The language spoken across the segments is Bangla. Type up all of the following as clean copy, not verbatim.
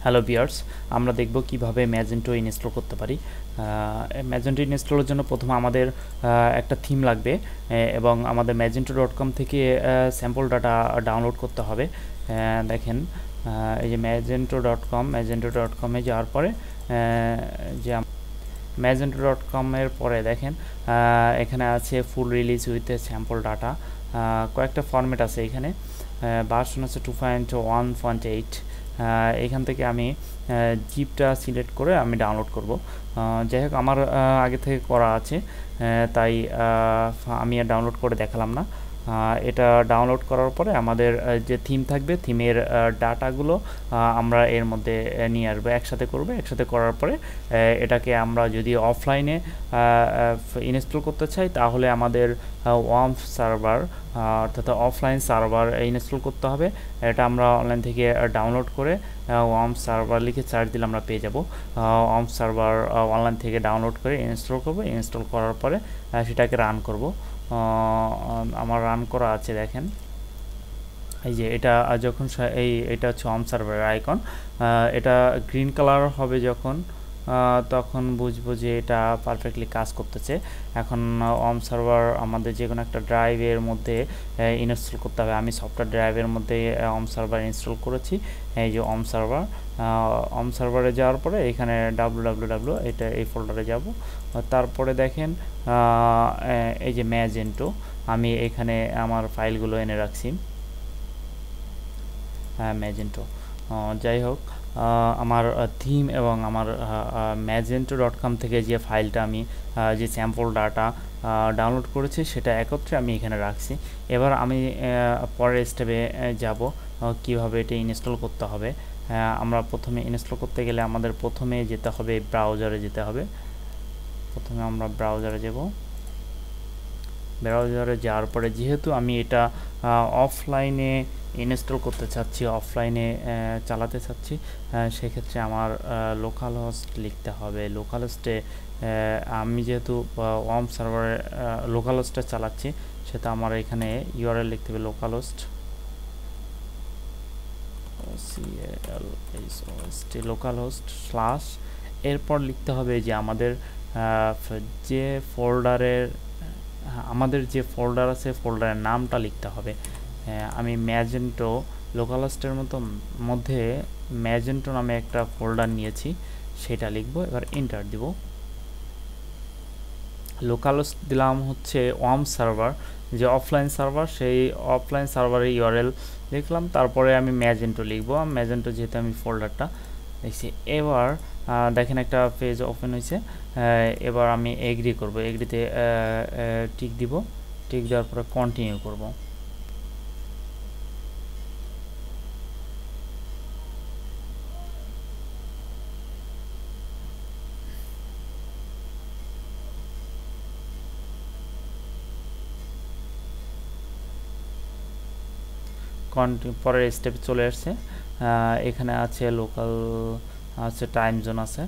হ্যালো ভিউয়ার্স, আমরা দেখব কিভাবে ম্যাজেন্টো ইনস্টল করতে পারি। ম্যাজেন্টো ইনস্টলের জন্য প্রথমে আমাদের একটা থিম লাগবে এবং আমাদের magento.com থেকে স্যাম্পল ডাটা ডাউনলোড করতে হবে। দেখেন, এই যে magento.com-এ যাওয়ার পরে যে magento.com এর পরে দেখেন এখানে আছে ফুল রিলিজ উইথ স্যাম্পল ডাটা। কয়েকটা ফরম্যাট আছে এখানে, ভার্সন আছে 2.1.8। এখান থেকে আমি জিপটা সিলেক্ট করে আমি ডাউনলোড করব। যাই হোক, আমার আগে থেকে করা আছে, তাই আমি আর ডাউনলোড করে দেখালাম না। এটা ডাউনলোড করার পরে আমাদের যে থিম থাকবে, থিমের ডাটাগুলো আমরা এর মধ্যে নিয়ে আসবো, একসাথে করবো। একসাথে করার পরে এটাকে আমরা যদি অফলাইনে ইনস্টল করতে চাই, তাহলে আমাদের ওয়াম্প সার্ভার অর্থাৎ অফলাইন সার্ভার ইনস্টল করতে হবে। এটা আমরা অনলাইন থেকে ডাউনলোড করে ওয়াম্প সার্ভার লিখে সার্চ দিলে আমরা পেয়ে যাব। ওয়াম্প সার্ভার অনলাইন থেকে ডাউনলোড করে ইনস্টল করব। ইনস্টল করার পরে সেটাকে রান করব। আমার রান করা আছে, দেখেন এই যে এটা যখন এটা হচ্ছে ওয়ার্ম সার্ভারের আইকন। এটা গ্রিন কালার হবে যখন, তখন বুঝবো যে এটা পারফেক্টলি কাজ করতেছে। এখন ওয়ার্ম সার্ভার আমাদের যে কোনো একটা ড্রাইভের মধ্যে ইনস্টল করতে হবে। আমি সফটওয়্যার ড্রাইভের মধ্যে ওয়ার্ম সার্ভার ইনস্টল করেছি। এই যে ওয়ার্ম সার্ভারে যাওয়ার পরে এখানে www এটা এই ফোল্ডারে যাব। তারপরে দেখেন এই যে ম্যাজেন্টো, আমি এখানে আমার ফাইলগুলো এনে রাখছি। ম্যাজেন্টো, যাই হোক, আমার থিম এবং আমার magento.com থেকে যে ফাইলটা আমি যে স্যাম্পল ডাটা ডাউনলোড করেছি, সেটা একত্রে আমি এখানে রাখছি। এবার আমি পরের স্টেপে যাব, কিভাবে এটা ইনস্টল করতে হবে। আমরা প্রথমে ইনস্টল করতে গেলে আমাদের প্রথমে যেতে হবে ব্রাউজারে যেতে হবে। প্রথমে আমরা ব্রাউজারে যাব। ব্রাউজারে যাওয়ার পরে যেহেতু আমি এটা অফলাইনে ইনস্টল করতে চাচ্ছি, অফলাইনে চালাতে চাচ্ছি, সেক্ষেত্রে আমার লোকাল হোস্ট লিখতে হবে। লোকাল হোস্টে আমি যেহেতু ওয়ার্ম সার্ভারে লোকাল হোস্টে চালাচ্ছি, সেটা আমার এখানে ইউআরএল লিখতে হবে local host, local host slash, এরপর লিখতে হবে যে আমাদের যে ফোল্ডারের আমাদের যে ফোল্ডার আছে, ফোল্ডারের নামটা লিখতে হবে। আমি ম্যাজেন্টো লোকাল হোস্টের মধ্যে ম্যাজেন্টো নামে একটা ফোল্ডার নিয়েছি, সেটা লিখব। এবার এন্টার দিব। লোকাল হোস্ট দিলাম হচ্ছে ওয়ার্ম সার্ভার, যে অফলাইন সার্ভার, সেই অফলাইন সার্ভারের ইউআরএল লিখলাম। তারপরে আমি ম্যাজেন্টো লিখব। ম্যাজেন্টো যেহেতু আমি ফোল্ডারটা দেখছি। এবার দেখেন একটা পেজ ওপেন হয়েছে। এবার আমি এগ্রি করব। এগ্রিতে টিক দিব। টিক দেওয়ার পরে কন্টিনিউ করব। পরের স্টেপে চলে আসছে। এখানে আছে লোকাল, আছে টাইম জোন আছে।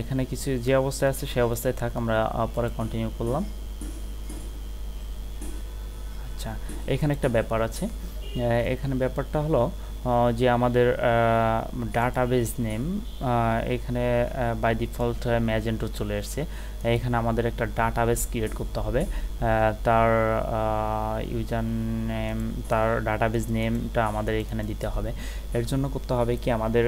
এখানে কিছু যে অবস্থায় আছে সেই অবস্থায় থাক, আমরা পরে কন্টিনিউ করলাম। আচ্ছা, এখানে একটা ব্যাপার আছে। এখানে ব্যাপারটা হলো যে আমাদের ডাটাবেস নেম এখানে বাই ডিফল্ট ম্যাজেন্টো চলে আসছে। এখানে আমাদের একটা ডাটাবেস ক্রিয়েট করতে হবে। তার ইউজার নেম, তার ডাটাবেস নেমটা আমাদের এখানে দিতে হবে। এর জন্য করতে হবে কি, আমাদের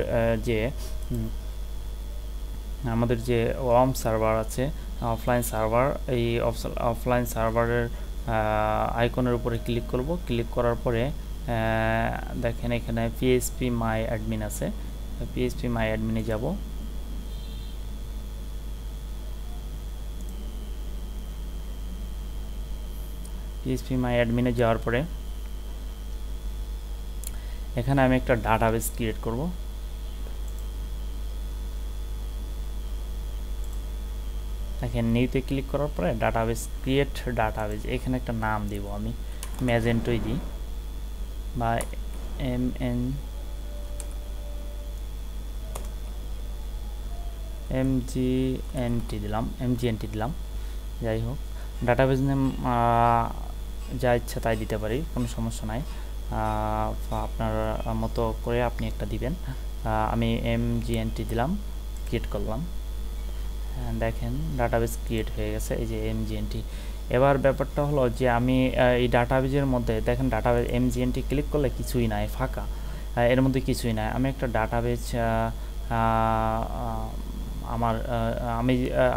যে ওয়ার্ম সার্ভার আছে, অফলাইন সার্ভার, এই অফলাইন সার্ভারের আইকনের উপরে ক্লিক করব। ক্লিক করার পরে দেখেন এখানে পিএইচপি মাই অ্যাডমিন আছে। পিএইচপি মাই অ্যাডমিনে যাব। পিএইচপি মাই অ্যাডমিনে যাওয়ার পরে এখানে আমি একটা ডাটাবেস ক্রিয়েট করব। দেখেন নিউতে ক্লিক করার পরে ডাটাবেস, ক্রিয়েট ডাটাবেস, এখানে একটা নাম দিব। আমি ম্যাজেন্টোই দিই, বা এমজিএনটি দিলাম। যাই হোক, ডাটাবেস নেম যা ইচ্ছা তাই দিতে পারি, কোনো সমস্যা নাই। আপনার মতো করে আপনি একটা দিবেন। আমি mgnt দিলাম, ক্রিয়েট করলাম, দেখেন ডাটাবেস ক্রিয়েট হয়ে গেছে, এই যে mgnt। এবার ব্যাপারটা হলো যে আমি এই ডাটাবেজের মধ্যে দেখেন ডাটাবেজ mgnt ক্লিক করলে কিছুই নাই, ফাঁকা, এর মধ্যে কিছুই নাই। আমি একটা ডাটাবেজ আমার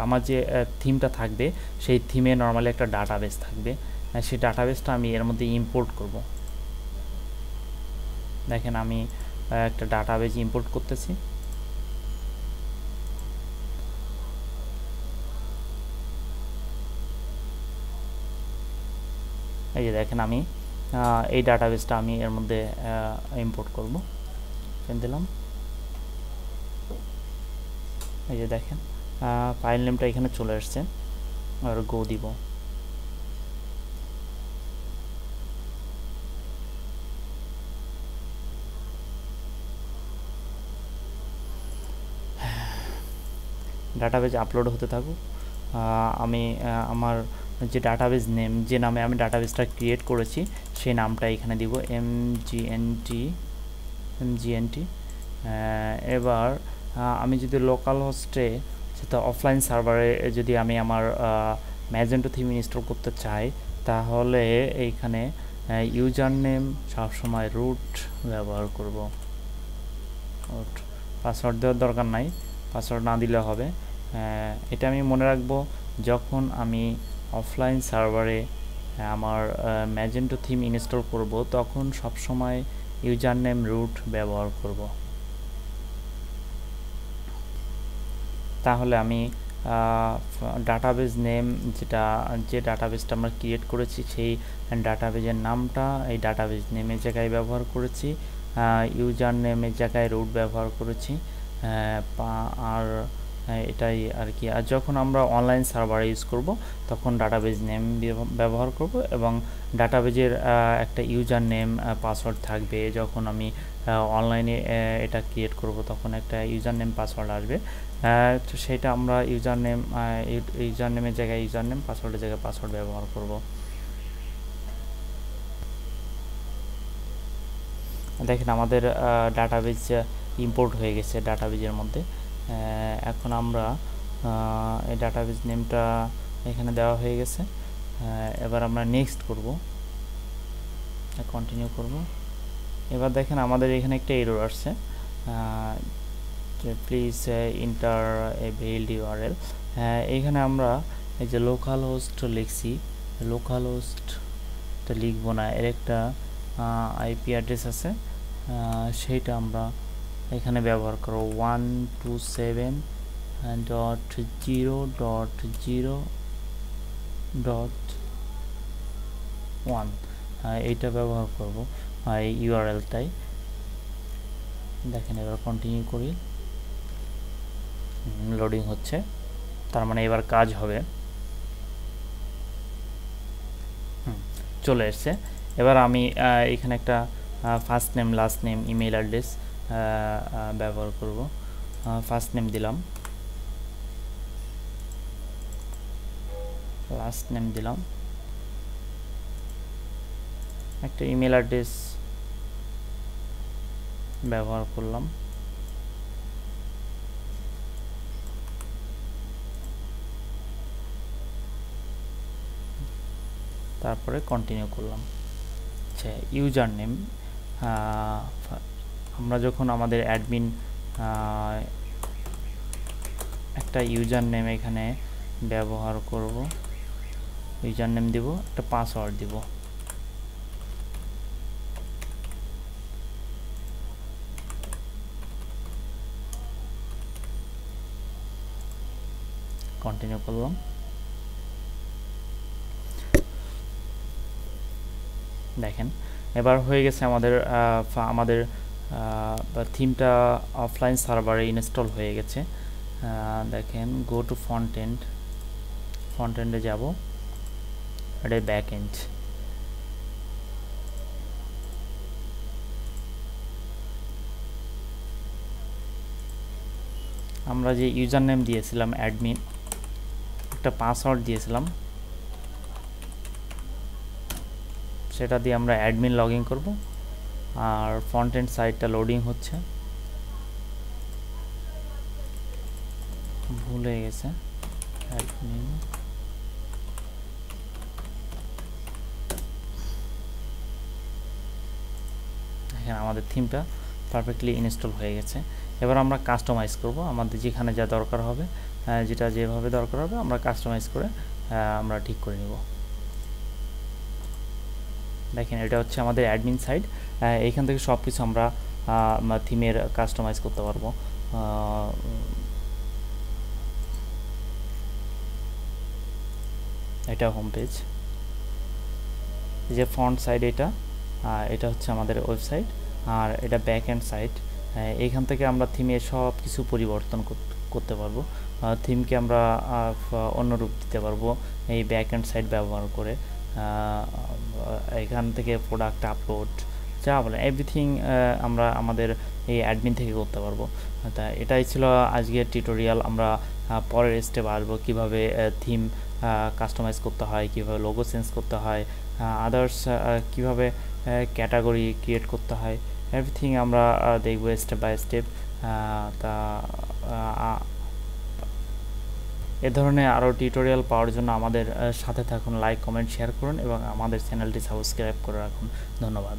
আমার যে থিমটা থাকবে সেই থিমে নর্মালি একটা ডাটাবেস থাকবে, সেই ডাটাবেসটা আমি এর মধ্যে ইম্পোর্ট করব। দেখেন আমি একটা ডাটাবেজ ইম্পোর্ট করতেছি। এই যে দেখেন আমি এই ডাটাবেসটা আমি এর মধ্যে ইম্পোর্ট করব, দিলাম। এই যে দেখেন ফাইল নেমটা এখানে চলে আসছে, আর গো দিব। ডাটাবেজ আপলোড হতে থাকুক। আমি আমার যে ডাটাবেজ নেম, যে নামে আমি ডাটাবেজটা ক্রিয়েট করেছি সেই নামটা এখানে দিব, mgnt। এবার আমি যদি লোকাল হোস্টে সেটা অফলাইন সার্ভারে যদি আমি আমার ম্যাজেন্টো থিম ইনস্টল করতে চাই, তাহলে এইখানে ইউজার নেম সবসময় রুট ব্যবহার করব। রুট, পাসওয়ার্ড দেওয়ার দরকার নাই, পাসওয়ার্ড না দিলে হবে। এটা আমি মনে রাখবো যখন আমি অফলাইন সার্ভারে আমার ম্যাজেন্টো থিম ইনস্টল করব, তখন সবসময় ইউজার নেম রুট ব্যবহার করব। তাহলে আমি ডাটাবেজ নেম যে ডাটাবেজটা আমরা ক্রিয়েট করেছি সেই ডাটাবেজের নামটা এই ডাটাবেজ নেমের জায়গায় ব্যবহার করেছি, ইউজার নেমের জায়গায় রুট ব্যবহার করেছি, আর এটাই আর কি। আর যখন আমরা অনলাইন সার্ভার ইউজ করব তখন ডাটাবেজ নেম ব্যবহার করব, এবং ডাটাবেজের একটা ইউজার নেম পাসওয়ার্ড থাকবে। যখন আমি অনলাইনে এটা ক্রিয়েট করব তখন একটা ইউজার নেম পাসওয়ার্ড আসবে, তো সেটা আমরা ইউজার নেমের জায়গায় ইউজার নেম, পাসওয়ার্ডের জায়গায় পাসওয়ার্ড ব্যবহার করব। দেখেন আমাদের ডাটাবেজ ইম্পোর্ট হয়ে গেছে ডাটাবেজের মধ্যে। এখন আমরা এই ডাটাবেজ নেমটা এখানে দেওয়া হয়ে গেছে। এবার আমরা নেক্সট করব, কন্টিনিউ করব। এবার দেখেন আমাদের এখানে একটা এরর আসছে, প্লিজ ইন্টার এ ভেইল্ড ইউআরএল। এইখানে আমরা এই যে লোকাল হোস্ট লিখছি, লোকাল হোস্টটা লিখব না, এর একটা আইপি অ্যাড্রেস আছে, সেইটা আমরা এখানে ব্যবহার করব 127.0.0.1, এইটা ব্যবহার করব এই ইউআরএলটাই। দেখেন এবার কন্টিনিউ করি, লোডিং হচ্ছে, তার মানে এবার কাজ হবে। চলে এসছে। এবার আমি এখানে একটা first name, last name, email address ব্যবহার করব। ফার্স্ট নেম দিলাম, লাস্ট নেম দিলাম, একটা ইমেল অ্যাড্রেস ব্যবহার করলাম। তারপরে কন্টিনিউ করলাম। আচ্ছা, ইউজার নেম, আমরা যখন আমাদের অ্যাডমিন একটা ইউজার নেম এখানে ব্যবহার করব, ইউজার নেম দিব, একটা পাসওয়ার্ড দিব। কন্টিনিউ করলাম। দেখেন এবার হয়ে গেছে আমাদের থিমটা অফলাইন সার্ভারে ইনস্টল হয়ে গেছে। দেখেন গো টু ফ্রন্ট এন্ডে যাব, এটা ব্যাক এন্ড। আমরা যে ইউজার নেম দিয়েছিলাম অ্যাডমিন, একটা পাসওয়ার্ড দিয়েছিলাম, সেটা দিয়ে আমরা অ্যাডমিন লগ ইন করবো। আর ফ্রন্ট এন্ড সাইটটা লোডিং হচ্ছে, ভুল হয়ে গেছে। অ্যাডমিন এখানে আমাদের থিমটা পারফেক্টলি ইনস্টল হয়ে গেছে। এবার আমরা কাস্টমাইজ করব, আমাদের যেখানে যা দরকার হবে, যেটা যেভাবে দরকার হবে আমরা কাস্টমাইজ করে আমরা ঠিক করে নিব। দেখেন এটা হচ্ছে আমাদের অ্যাডমিন সাইড, এইখান থেকে সব কিছু আমরা থিমের কাস্টমাইজ করতে পারবো। এটা হোম পেজ, যে ফ্রন্ট সাইড এটা হচ্ছে আমাদের ওয়েবসাইট, আর এটা ব্যাক এন্ড সাইড। এইখান থেকে আমরা থিমের সব কিছু পরিবর্তন করতে পারবো, থিমকে আমরা অন্য রূপ দিতে পারবো এই ব্যাক এন্ড সাইড ব্যবহার করে। এখান থেকে প্রোডাক্ট আপলোড যা বলে এভরিথিং আমরা আমাদের এই অ্যাডমিন থেকে করতে পারবো। তা এটাই ছিল আজকের টিউটোরিয়াল। আমরা পরের স্টেপ আসবো কীভাবে থিম কাস্টমাইজ করতে হয়, কীভাবে লোগো চেঞ্জ করতে হয়, আদার্স কীভাবে ক্যাটাগরি ক্রিয়েট করতে হয়, এভরিথিং আমরা দেখব স্টেপ বাই স্টেপ। তা এ ধরনের আরও টিউটোরিয়াল পাওয়ার জন্য আমাদের সাথে থাকুন, লাইক কমেন্ট শেয়ার করুন এবং আমাদের চ্যানেলটি সাবস্ক্রাইব করে রাখুন। ধন্যবাদ।